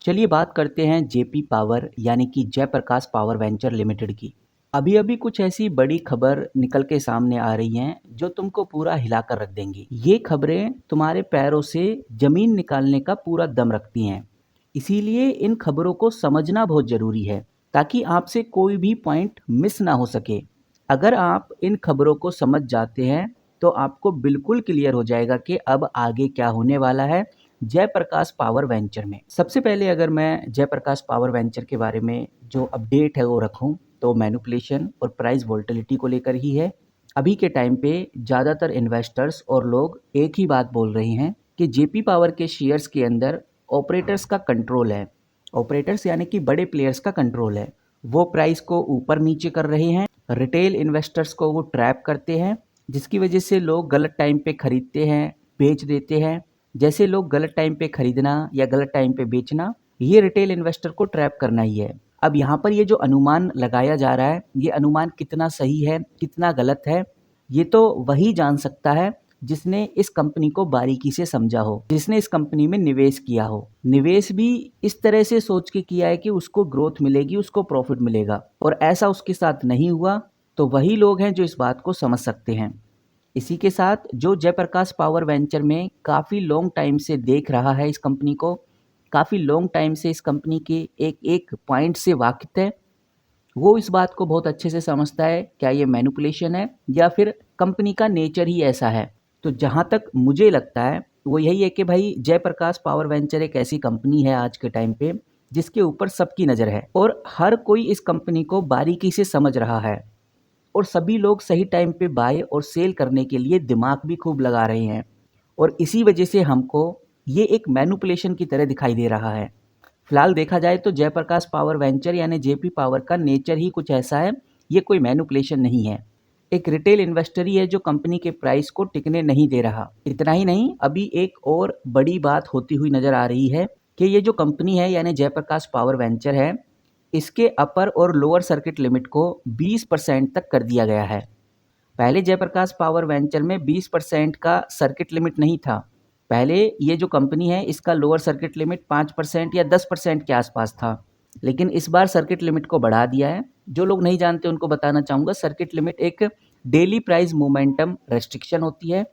चलिए बात करते हैं जेपी पावर यानी कि जयप्रकाश पावर वेंचर लिमिटेड की। अभी-अभी कुछ ऐसी बड़ी खबर निकल के सामने आ रही हैं जो तुमको पूरा हिलाकर रख देंगी। ये खबरें तुम्हारे पैरों से ज़मीन निकालने का पूरा दम रखती हैं। इसीलिए इन खबरों को समझना बहुत ज़रूरी है ताकि आपसे कोई भी पॉइंट मिस ना हो सके। अगर आप इन खबरों को समझ जाते हैं तो आपको बिल्कुल क्लियर हो जाएगा कि अब आगे क्या होने वाला है जयप्रकाश पावर वेंचर में। सबसे पहले अगर मैं जयप्रकाश पावर वेंचर के बारे में जो अपडेट है वो रखूं तो मैनिपुलेशन और प्राइस वोलेटिलिटी को लेकर ही है। अभी के टाइम पे ज़्यादातर इन्वेस्टर्स और लोग एक ही बात बोल रहे हैं कि जेपी पावर के शेयर्स के अंदर ऑपरेटर्स का कंट्रोल है। ऑपरेटर्स यानी कि बड़े प्लेयर्स का कंट्रोल है। वो प्राइस को ऊपर नीचे कर रहे हैं, रिटेल इन्वेस्टर्स को वो ट्रैप करते हैं, जिसकी वजह से लोग गलत टाइम पे खरीदते हैं, बेच देते हैं। जैसे लोग गलत टाइम पे खरीदना या गलत टाइम पे बेचना, ये रिटेल इन्वेस्टर को ट्रैप करना ही है। अब यहाँ पर ये जो अनुमान लगाया जा रहा है, ये अनुमान कितना सही है, कितना गलत है, ये तो वही जान सकता है जिसने इस कंपनी को बारीकी से समझा हो, जिसने इस कंपनी में निवेश किया हो। निवेश भी इस तरह से सोच के किया है कि उसको ग्रोथ मिलेगी, उसको प्रॉफिट मिलेगा, और ऐसा उसके साथ नहीं हुआ, तो वही लोग हैं जो इस बात को समझ सकते हैं। इसी के साथ जो जयप्रकाश पावर वेंचर में काफ़ी लॉन्ग टाइम से देख रहा है इस कंपनी को, काफ़ी लॉन्ग टाइम से इस कंपनी के एक एक पॉइंट से वाकिफ़ है, वो इस बात को बहुत अच्छे से समझता है क्या ये मैनिपुलेशन है या फिर कंपनी का नेचर ही ऐसा है। तो जहाँ तक मुझे लगता है वो यही है कि भाई जयप्रकाश पावर वेंचर एक ऐसी कंपनी है आज के टाइम पे जिसके ऊपर सबकी नज़र है और हर कोई इस कंपनी को बारीकी से समझ रहा है, और सभी लोग सही टाइम पे बाय और सेल करने के लिए दिमाग भी खूब लगा रहे हैं, और इसी वजह से हमको ये एक मैनिपुलेशन की तरह दिखाई दे रहा है। फिलहाल देखा जाए तो जयप्रकाश पावर वेंचर यानी जेपी पावर का नेचर ही कुछ ऐसा है, ये कोई मैनिपुलेशन नहीं है। एक रिटेल इन्वेस्टर ही है जो कंपनी के प्राइस को टिकने नहीं दे रहा। इतना ही नहीं, अभी एक और बड़ी बात होती हुई नजर आ रही है कि ये जो कंपनी है यानी जयप्रकाश पावर वेंचर है, इसके अपर और लोअर सर्किट लिमिट को 20% तक कर दिया गया है। पहले जयप्रकाश पावर वेंचर में 20% का सर्किट लिमिट नहीं था। पहले ये जो कंपनी है इसका लोअर सर्किट लिमिट 5% या 10% के आसपास था, लेकिन इस बार सर्किट लिमिट को बढ़ा दिया है। जो लोग नहीं जानते उनको बताना चाहूँगा, सर्किट लिमिट एक डेली प्राइस मोमेंटम रेस्ट्रिक्शन होती है।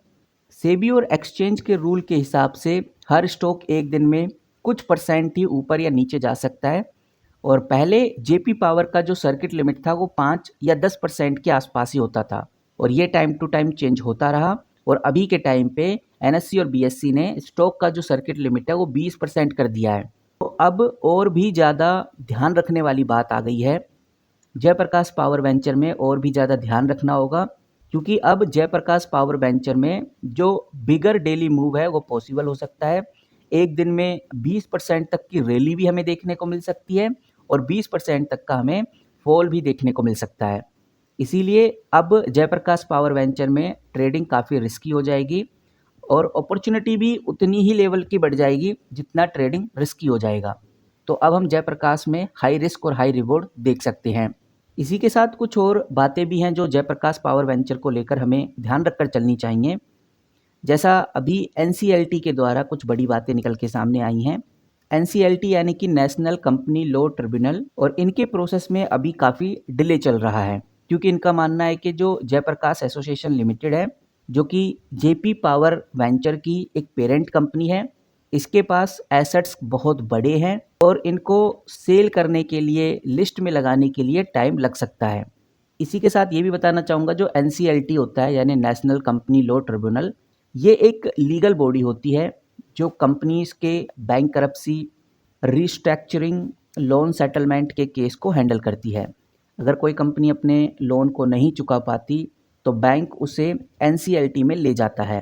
सेबी और एक्सचेंज के रूल के हिसाब से हर स्टॉक एक दिन में कुछ परसेंट ही ऊपर या नीचे जा सकता है, और पहले जेपी पावर का जो सर्किट लिमिट था वो 5 या 10% के आसपास ही होता था, और ये टाइम टू टाइम चेंज होता रहा, और अभी के टाइम पे एनएससी और बीएससी ने स्टॉक का जो सर्किट लिमिट है वो 20% कर दिया है। तो अब और भी ज़्यादा ध्यान रखने वाली बात आ गई है। जयप्रकाश पावर वेंचर में और भी ज़्यादा ध्यान रखना होगा, क्योंकि अब जयप्रकाश पावर वेंचर में जो बिगर डेली मूव है वो पॉसिबल हो सकता है। एक दिन में 20% तक की रैली भी हमें देखने को मिल सकती है, और 20% तक का हमें फॉल भी देखने को मिल सकता है। इसीलिए अब जयप्रकाश पावर वेंचर में ट्रेडिंग काफ़ी रिस्की हो जाएगी, और अपॉर्चुनिटी भी उतनी ही लेवल की बढ़ जाएगी जितना ट्रेडिंग रिस्की हो जाएगा। तो अब हम जयप्रकाश में हाई रिस्क और हाई रिवॉर्ड देख सकते हैं। इसी के साथ कुछ और बातें भी हैं जो जयप्रकाश पावर वेंचर को लेकर हमें ध्यान रखकर चलनी चाहिए। जैसा अभी एनसीएलटी के द्वारा कुछ बड़ी बातें निकल के सामने आई हैं। एनसीएलटी यानी कि नेशनल कंपनी लॉ ट्रिब्यूनल, और इनके प्रोसेस में अभी काफ़ी डिले चल रहा है, क्योंकि इनका मानना है कि जो जयप्रकाश एसोसिएशन लिमिटेड है, जो कि जेपी पावर वेंचर की एक पेरेंट कंपनी है, इसके पास एसेट्स बहुत बड़े हैं और इनको सेल करने के लिए, लिस्ट में लगाने के लिए टाइम लग सकता है। इसी के साथ ये भी बताना चाहूँगा, जो एनसीएलटी होता है यानी नेशनल कंपनी लॉ ट्रिब्यूनल, ये एक लीगल बॉडी होती है जो कंपनीज के बैंकरप्सी, रीस्ट्रक्चरिंग, लोन सेटलमेंट के केस को हैंडल करती है। अगर कोई कंपनी अपने लोन को नहीं चुका पाती तो बैंक उसे एनसीएलटी में ले जाता है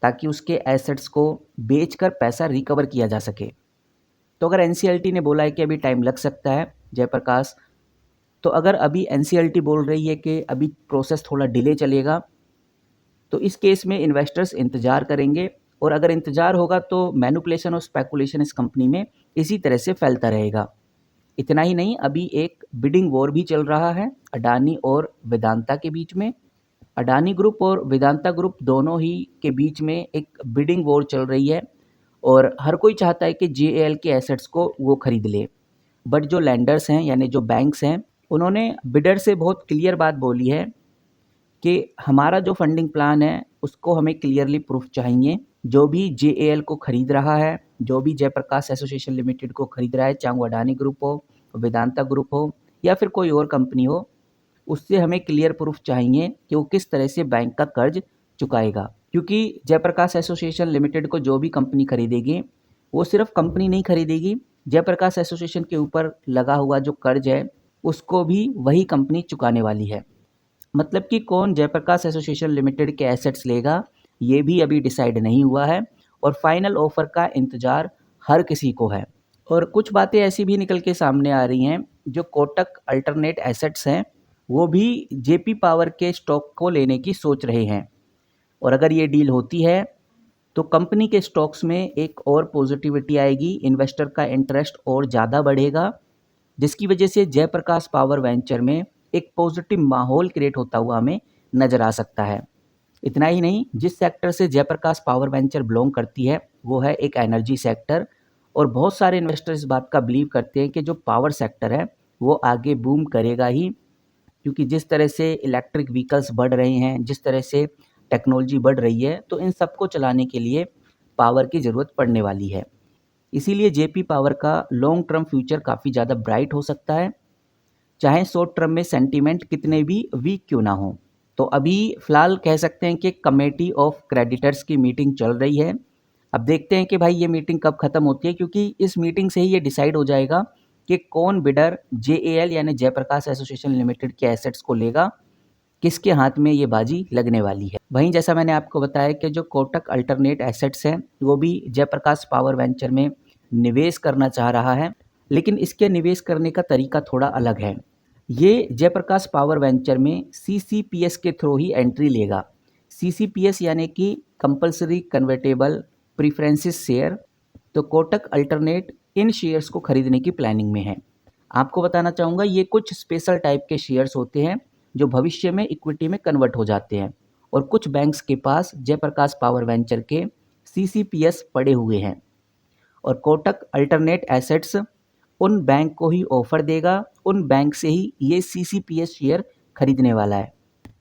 ताकि उसके एसेट्स को बेचकर पैसा रिकवर किया जा सके। तो अगर एनसीएलटी ने बोला है कि अभी टाइम लग सकता है जयप्रकाश, तो अगर अभी एनसीएलटी बोल रही है कि अभी प्रोसेस थोड़ा डिले चलेगा, तो इस केस में इन्वेस्टर्स इंतज़ार करेंगे, और अगर इंतज़ार होगा तो मैनिपुलेशन और स्पेकुलेशन इस कंपनी में इसी तरह से फैलता रहेगा। इतना ही नहीं, अभी एक बिडिंग वॉर भी चल रहा है अडानी और वेदांता के बीच में। अडानी ग्रुप और वेदांता ग्रुप दोनों ही के बीच में एक बिडिंग वॉर चल रही है, और हर कोई चाहता है कि जेएल के एसेट्स को वो खरीद ले। बट जो लैंडर्स हैं यानी जो बैंक्स हैं, उन्होंने बिडर से बहुत क्लियर बात बोली है कि हमारा जो फंडिंग प्लान है उसको हमें क्लियरली प्रूफ चाहिए। जो भी जेएल को खरीद रहा है, जो भी जयप्रकाश एसोसिएशन लिमिटेड को खरीद रहा है, चाहे वो अडानी ग्रुप हो, वेदांता ग्रुप हो या फिर कोई और कंपनी हो, उससे हमें क्लियर प्रूफ चाहिए कि वो किस तरह से बैंक का कर्ज चुकाएगा। क्योंकि जयप्रकाश एसोसिएशन लिमिटेड को जो भी कंपनी खरीदेगी, वो सिर्फ कंपनी नहीं खरीदेगी, जयप्रकाश एसोसिएशन के ऊपर लगा हुआ जो कर्ज है उसको भी वही कंपनी चुकाने वाली है। मतलब कि कौन जयप्रकाश एसोसिएशन लिमिटेड के एसेट्स लेगा, ये भी अभी डिसाइड नहीं हुआ है और फाइनल ऑफर का इंतजार हर किसी को है। और कुछ बातें ऐसी भी निकल के सामने आ रही हैं, जो कोटक अल्टरनेट एसेट्स हैं वो भी जेपी पावर के स्टॉक को लेने की सोच रहे हैं। और अगर ये डील होती है तो कंपनी के स्टॉक्स में एक और पॉजिटिविटी आएगी, इन्वेस्टर का इंटरेस्ट और ज़्यादा बढ़ेगा, जिसकी वजह से जयप्रकाश पावर वेंचर में एक पॉजिटिव माहौल क्रिएट होता हुआ हमें नज़र आ सकता है। इतना ही नहीं, जिस सेक्टर से जयप्रकाश पावर वेंचर बिलोंग करती है वो है एक एनर्जी सेक्टर, और बहुत सारे इन्वेस्टर इस बात का बिलीव करते हैं कि जो पावर सेक्टर है वो आगे बूम करेगा ही, क्योंकि जिस तरह से इलेक्ट्रिक व्हीकल्स बढ़ रहे हैं, जिस तरह से टेक्नोलॉजी बढ़ रही है, तो इन सबको चलाने के लिए पावर की ज़रूरत पड़ने वाली है। इसीलिए जेपी पावर का लॉन्ग टर्म फ्यूचर काफ़ी ज़्यादा ब्राइट हो सकता है, चाहे शॉर्ट टर्म में सेंटीमेंट कितने भी वीक क्यों ना हो। तो अभी फ़िलहाल कह सकते हैं कि कमेटी ऑफ क्रेडिटर्स की मीटिंग चल रही है। अब देखते हैं कि भाई ये मीटिंग कब ख़त्म होती है, क्योंकि इस मीटिंग से ही ये डिसाइड हो जाएगा कि कौन बिडर जेएल यानी जयप्रकाश एसोसिएशन लिमिटेड के एसेट्स को लेगा, किसके हाथ में ये बाजी लगने वाली है। वहीं जैसा मैंने आपको बताया कि जो कोटक अल्टरनेट एसेट्स हैं वो भी जयप्रकाश पावर वेंचर में निवेश करना चाह रहा है, लेकिन इसके निवेश करने का तरीका थोड़ा अलग है। ये जयप्रकाश पावर वेंचर में सीसीपीएस के थ्रू ही एंट्री लेगा। सीसीपीएस यानी कि कंपल्सरी कन्वर्टेबल प्रीफरेंसेस शेयर। तो कोटक अल्टरनेट इन शेयर्स को खरीदने की प्लानिंग में है। आपको बताना चाहूँगा, ये कुछ स्पेशल टाइप के शेयर्स होते हैं जो भविष्य में इक्विटी में कन्वर्ट हो जाते हैं, और कुछ बैंक्स के पास जयप्रकाश पावर वेंचर के सीसीपीएस पड़े हुए हैं, और कोटक अल्टरनेट एसेट्स उन बैंक को ही ऑफर देगा, उन बैंक से ही ये सीसीपीएस शेयर खरीदने वाला है।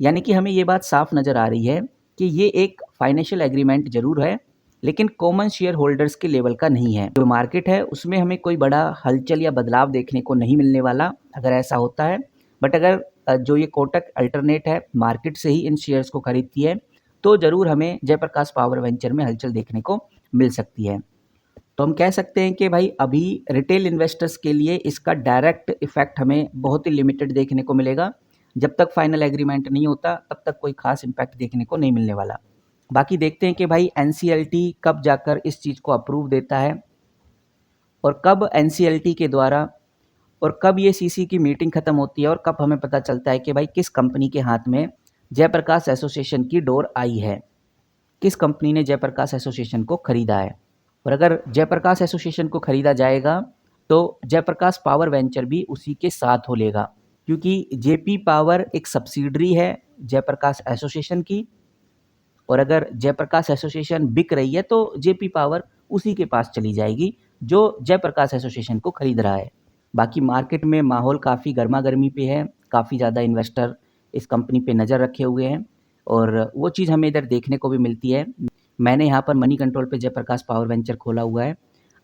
यानी कि हमें ये बात साफ नज़र आ रही है कि ये एक फाइनेंशियल एग्रीमेंट ज़रूर है, लेकिन कॉमन शेयर होल्डर्स के लेवल का नहीं है। जो मार्केट है उसमें हमें कोई बड़ा हलचल या बदलाव देखने को नहीं मिलने वाला अगर ऐसा होता है। बट अगर जो ये कोटक अल्टरनेट है मार्केट से ही इन शेयर्स को खरीदती है, तो ज़रूर हमें जयप्रकाश पावर वेंचर में हलचल देखने को मिल सकती है। तो हम कह सकते हैं कि भाई अभी रिटेल इन्वेस्टर्स के लिए इसका डायरेक्ट इफेक्ट हमें बहुत ही लिमिटेड देखने को मिलेगा। जब तक फाइनल एग्रीमेंट नहीं होता तब तक कोई खास इम्पैक्ट देखने को नहीं मिलने वाला। बाकी देखते हैं कि भाई एनसीएलटी कब जाकर इस चीज़ को अप्रूव देता है, और कब एनसीएलटी के द्वारा, और कब ये सीसी की मीटिंग खत्म होती है, और कब हमें पता चलता है कि भाई किस कंपनी के हाथ में जयप्रकाश एसोसिएशन की डोर आई है, किस कंपनी ने जयप्रकाश एसोसिएशन को खरीदा है। और अगर जयप्रकाश एसोसिएशन को खरीदा जाएगा तो जयप्रकाश पावर वेंचर भी उसी के साथ हो लेगा, क्योंकि जेपी पावर एक सब्सिडरी है जयप्रकाश एसोसिएशन की, और अगर जयप्रकाश एसोसिएशन बिक रही है तो जेपी पावर उसी के पास चली जाएगी जो जयप्रकाश एसोसिएशन को खरीद रहा है। बाकी मार्केट में माहौल काफ़ी गर्मा गर्मी पे है, काफ़ी ज़्यादा इन्वेस्टर इस कंपनी पे नज़र रखे हुए हैं, और वो चीज़ हमें इधर देखने को भी मिलती है। मैंने यहाँ पर मनी कंट्रोल पे जयप्रकाश पावर वेंचर खोला हुआ है,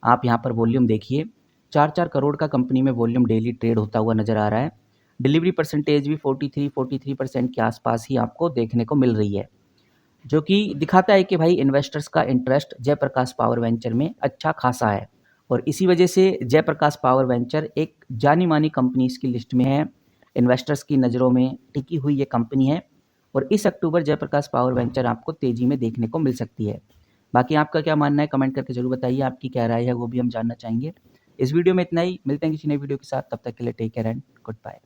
आप यहाँ पर वॉल्यूम देखिए, 4-4 करोड़ का कंपनी में वॉल्यूम डेली ट्रेड होता हुआ नज़र आ रहा है। डिलीवरी परसेंटेज भी 43% के आसपास ही आपको देखने को मिल रही है, जो कि दिखाता है कि भाई इन्वेस्टर्स का इंटरेस्ट जयप्रकाश पावर वेंचर में अच्छा खासा है, और इसी वजह से जयप्रकाश पावर वेंचर एक जानी मानी कंपनीज की लिस्ट में है, इन्वेस्टर्स की नज़रों में टिकी हुई ये कंपनी है, और इस अक्टूबर जयप्रकाश पावर वेंचर आपको तेज़ी में देखने को मिल सकती है। बाकी आपका क्या मानना है कमेंट करके ज़रूर बताइए, आपकी क्या राय है वो भी हम जानना चाहेंगे। इस वीडियो में इतना ही, मिलते हैं किसी नई वीडियो के साथ, तब तक के लिए take care and good bye.